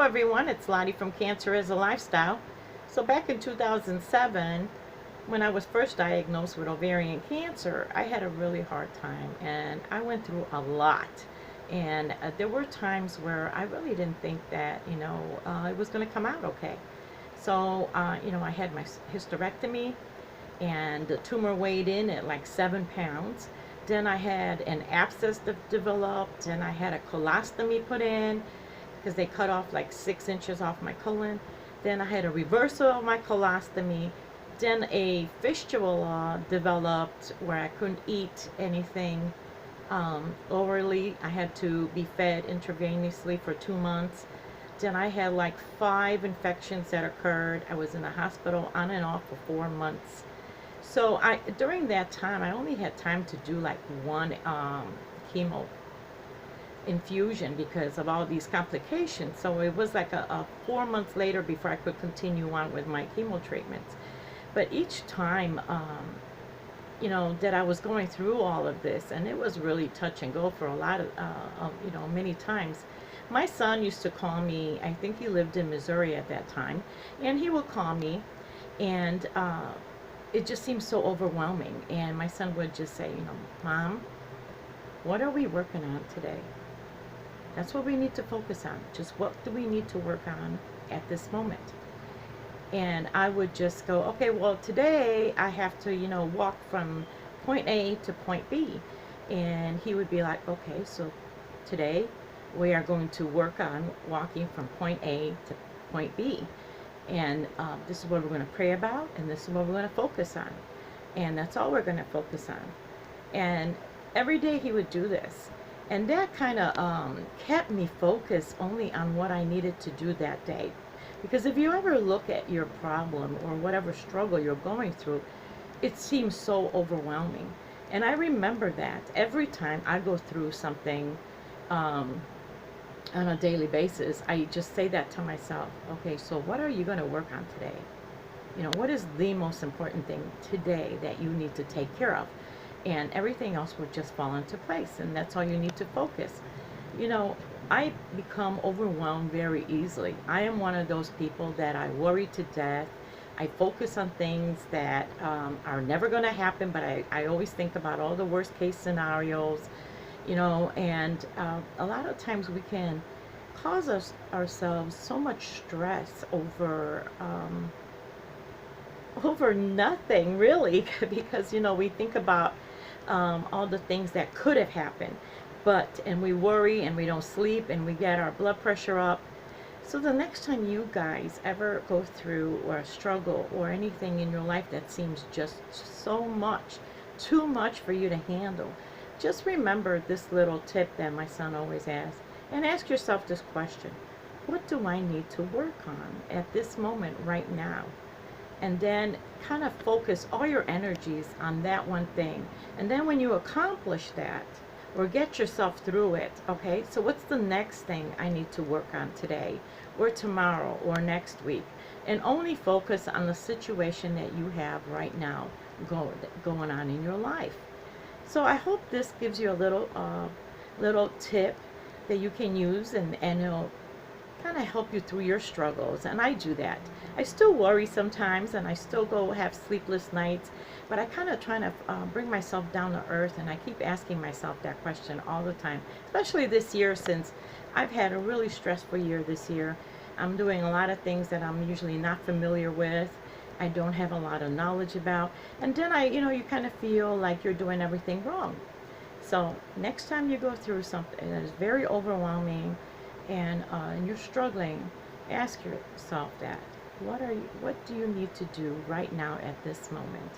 everyone, it's Lottie from Cancer as a Lifestyle. So back in 2007, when I was first diagnosed with ovarian cancer, I had a really hard time and I went through a lot. And there were times where I really didn't think that, it was going to come out okay. So, I had my hysterectomy and the tumor weighed in at like 7 pounds. Then I had an abscess developed and I had a colostomy put in because they cut off like 6 inches off my colon. Then I had a reversal of my colostomy. Then a fistula developed where I couldn't eat anything orally. I had to be fed intravenously for 2 months. Then I had like 5 infections that occurred. I was in the hospital on and off for 4 months. So during that time, I only had time to do like one chemo infusion because of all these complications. So it was like a 4 months later before I could continue on with my chemo treatments. But each time, that I was going through all of this, and it was really touch and go for a lot of, many times. My son used to call me, I think he lived in Missouri at that time, and he would call me, and it just seemed so overwhelming. And my son would just say, Mom, what are we working on today? That's what we need to focus on. Just what do we need to work on at this moment? And I would just go, okay, well, today I have to, walk from point A to point B. And he would be like, okay, so today we are going to work on walking from point A to point B. And this is what we're going to pray about, and this is what we're going to focus on. And that's all we're going to focus on. And every day he would do this. And that kind of kept me focused only on what I needed to do that day. Because if you ever look at your problem or whatever struggle you're going through, it seems so overwhelming. And I remember that every time I go through something on a daily basis, I just say that to myself. Okay, so what are you going to work on today? What is the most important thing today that you need to take care of? And everything else will just fall into place, and that's all you need to focus. I become overwhelmed very easily. I am one of those people that I worry to death. I focus on things that are never going to happen, but I always think about all the worst case scenarios, and a lot of times we can cause ourselves so much stress over nothing really, because we think about all the things that could have happened, and we worry and we don't sleep and we get our blood pressure up. So the next time you guys ever go through or struggle or anything in your life that seems just so much, too much for you to handle, just remember this little tip that my son always asks, and ask yourself this question: what do I need to work on at this moment right now? And then kind of focus all your energies on that one thing. And then when you accomplish that, or get yourself through it, okay, so what's the next thing I need to work on today, or tomorrow, or next week? And only focus on the situation that you have right now going on in your life. So I hope this gives you a little tip that you can use, and it'll kind of help you through your struggles. And I do that. I still worry sometimes, and I still go have sleepless nights, but I kind of try to bring myself down to earth, and I keep asking myself that question all the time, especially this year, since I've had a really stressful year this year. I'm doing a lot of things that I'm usually not familiar with. I don't have a lot of knowledge about, and then you kind of feel like you're doing everything wrong. So next time you go through something that is very overwhelming and you're struggling, ask yourself that. What do you need to do right now at this moment?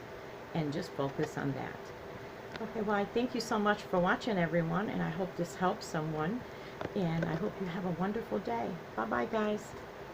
And just focus on that. Okay, well, I thank you so much for watching, everyone, and I hope this helps someone, and I hope you have a wonderful day. Bye-bye, guys.